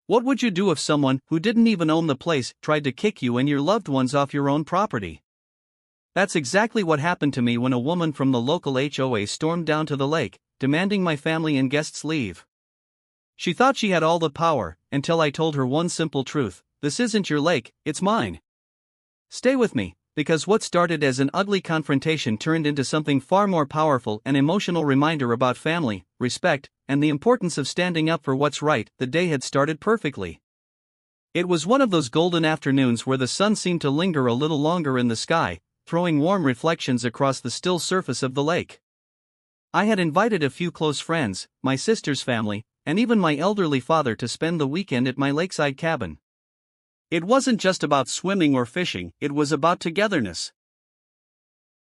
What would you do if someone who didn't even own the place tried to kick you and your loved ones off your own property? That's exactly what happened to me when a woman from the local HOA stormed down to the lake, demanding my family and guests leave. She thought she had all the power, until I told her one simple truth: this isn't your lake, it's mine. Stay with me, because what started as an ugly confrontation turned into something far more powerful, an emotional reminder about family, respect, and the importance of standing up for what's right. The day had started perfectly. It was one of those golden afternoons where the sun seemed to linger a little longer in the sky, throwing warm reflections across the still surface of the lake. I had invited a few close friends, my sister's family, and even my elderly father to spend the weekend at my lakeside cabin. It wasn't just about swimming or fishing, it was about togetherness.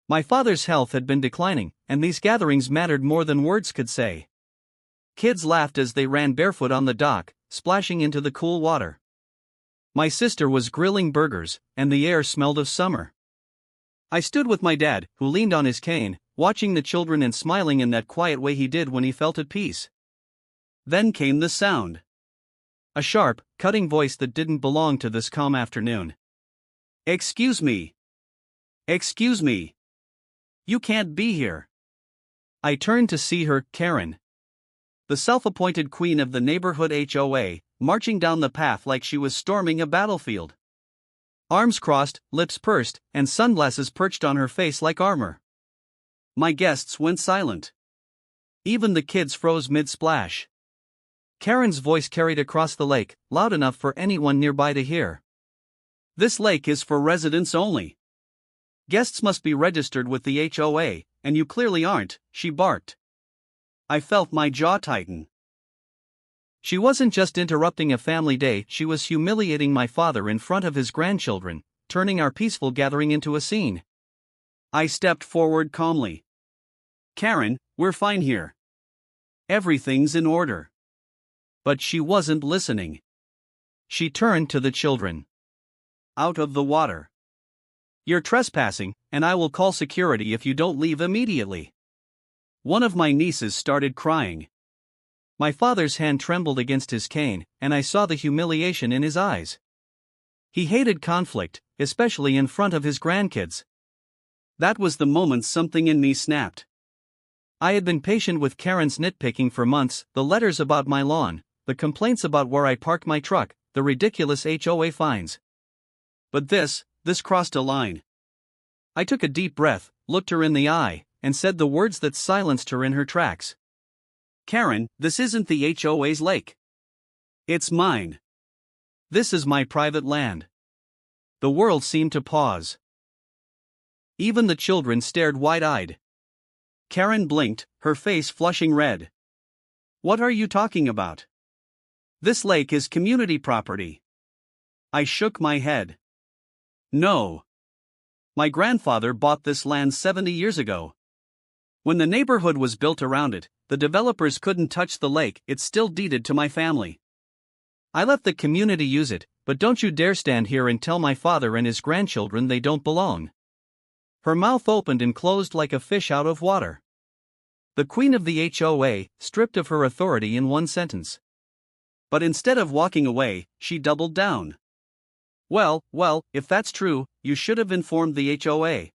My father's health had been declining, and these gatherings mattered more than words could say. Kids laughed as they ran barefoot on the dock, splashing into the cool water. My sister was grilling burgers, and the air smelled of summer. I stood with my dad, who leaned on his cane, watching the children and smiling in that quiet way he did when he felt at peace. Then came the sound. A sharp, cutting voice that didn't belong to this calm afternoon. "Excuse me. Excuse me. You can't be here." I turned to see her, Karen. The self-appointed queen of the neighborhood HOA, marching down the path like she was storming a battlefield. Arms crossed, lips pursed, and sunglasses perched on her face like armor. My guests went silent. Even the kids froze mid-splash. Karen's voice carried across the lake, loud enough for anyone nearby to hear. "This lake is for residents only. Guests must be registered with the HOA, and you clearly aren't," she barked. I felt my jaw tighten. She wasn't just interrupting a family day, she was humiliating my father in front of his grandchildren, turning our peaceful gathering into a scene. I stepped forward calmly. "Karen, we're fine here. Everything's in order." But she wasn't listening. She turned to the children. "Out of the water. You're trespassing, and I will call security if you don't leave immediately." One of my nieces started crying. My father's hand trembled against his cane, and I saw the humiliation in his eyes. He hated conflict, especially in front of his grandkids. That was the moment something in me snapped. I had been patient with Karen's nitpicking for months, the letters about my lawn, the complaints about where I parked my truck, the ridiculous HOA fines. But this crossed a line. I took a deep breath, looked her in the eye, and said the words that silenced her in her tracks. "Karen, this isn't the HOA's lake. It's mine. This is my private land." The world seemed to pause. Even the children stared wide-eyed. Karen blinked, her face flushing red. "What are you talking about? This lake is community property." I shook my head. "No. My grandfather bought this land 70 years ago. When the neighborhood was built around it, the developers couldn't touch the lake, it's still deeded to my family. I let the community use it, but don't you dare stand here and tell my father and his grandchildren they don't belong." Her mouth opened and closed like a fish out of water. The queen of the HOA, stripped of her authority in one sentence. But instead of walking away, she doubled down. Well, if that's true, you should have informed the HOA.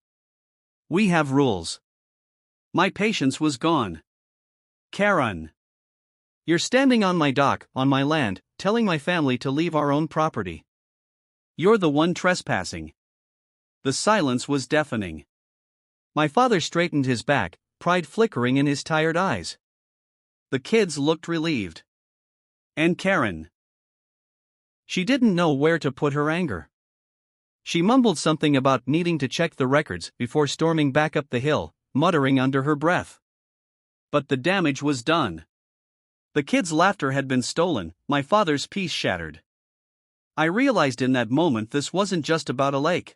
We have rules." My patience was gone. "Karen. You're standing on my dock, on my land, telling my family to leave our own property. You're the one trespassing." The silence was deafening. My father straightened his back, pride flickering in his tired eyes. The kids looked relieved. And Karen. She didn't know where to put her anger. She mumbled something about needing to check the records before storming back up the hill, muttering under her breath. But the damage was done. The kids' laughter had been stolen, my father's peace shattered. I realized in that moment this wasn't just about a lake.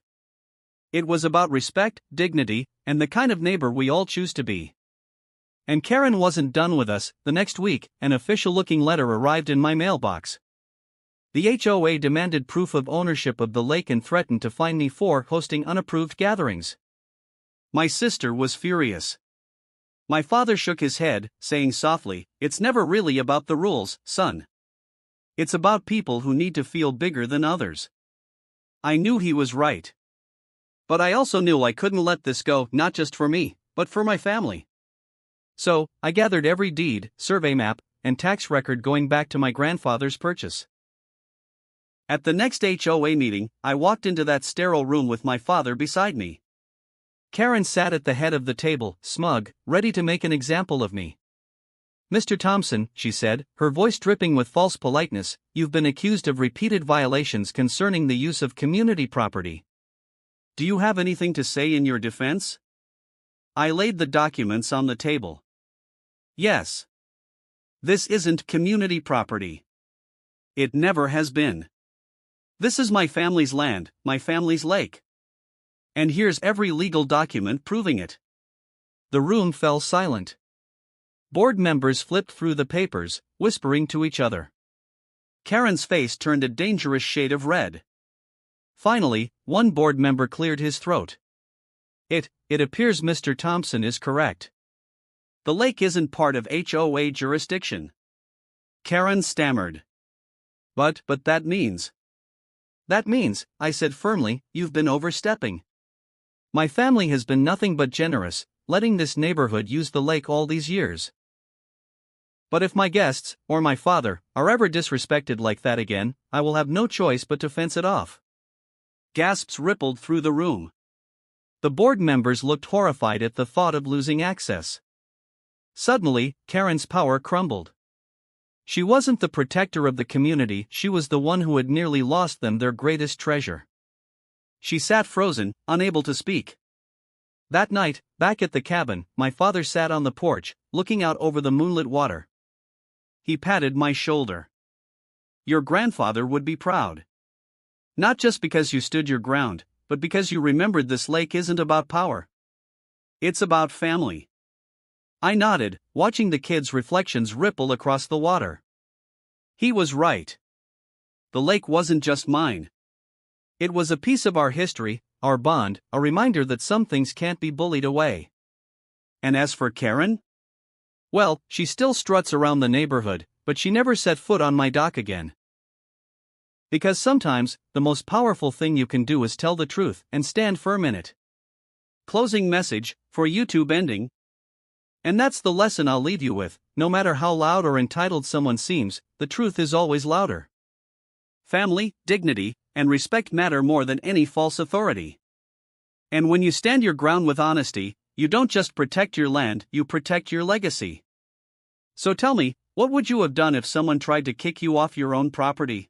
It was about respect, dignity, and the kind of neighbor we all choose to be. And Karen wasn't done with us. The next week, an official-looking letter arrived in my mailbox. The HOA demanded proof of ownership of the lake and threatened to fine me for hosting unapproved gatherings. My sister was furious. My father shook his head, saying softly, "It's never really about the rules, son. It's about people who need to feel bigger than others. I knew he was right. But I also knew I couldn't let this go, not just for me, but for my family. So, I gathered every deed, survey map, and tax record going back to my grandfather's purchase. At the next HOA meeting, I walked into that sterile room with my father beside me. Karen sat at the head of the table, smug, ready to make an example of me. "Mr. Thompson," she said, her voice dripping with false politeness, "you've been accused of repeated violations concerning the use of community property. Do you have anything to say in your defense?" I laid the documents on the table. Yes. This isn't community property. It never has been. This is my family's land, my family's lake. And here's every legal document proving it. The room fell silent. Board members flipped through the papers, whispering to each other. Karen's face turned a dangerous shade of red. Finally, one board member cleared his throat. It appears Mr. Thompson is correct. The lake isn't part of HOA jurisdiction." Karen stammered. But that means. "That means," I said firmly, "you've been overstepping. My family has been nothing but generous, letting this neighborhood use the lake all these years. But if my guests, or my father, are ever disrespected like that again, I will have no choice but to fence it off." Gasps rippled through the room. The board members looked horrified at the thought of losing access. Suddenly, Karen's power crumbled. She wasn't the protector of the community, she was the one who had nearly lost them their greatest treasure. She sat frozen, unable to speak. That night, back at the cabin, my father sat on the porch, looking out over the moonlit water. He patted my shoulder. "Your grandfather would be proud. Not just because you stood your ground, but because you remembered this lake isn't about power. It's about family." I nodded, watching the kids' reflections ripple across the water. He was right. The lake wasn't just mine. It was a piece of our history, our bond, a reminder that some things can't be bullied away. And as for Karen? Well, she still struts around the neighborhood, but she never set foot on my dock again. Because sometimes, the most powerful thing you can do is tell the truth and stand firm in it. Closing message, for YouTube ending. And that's the lesson I'll leave you with: no matter how loud or entitled someone seems, the truth is always louder. Family, dignity, and respect matter more than any false authority. And when you stand your ground with honesty, you don't just protect your land, you protect your legacy. So tell me, what would you have done if someone tried to kick you off your own property?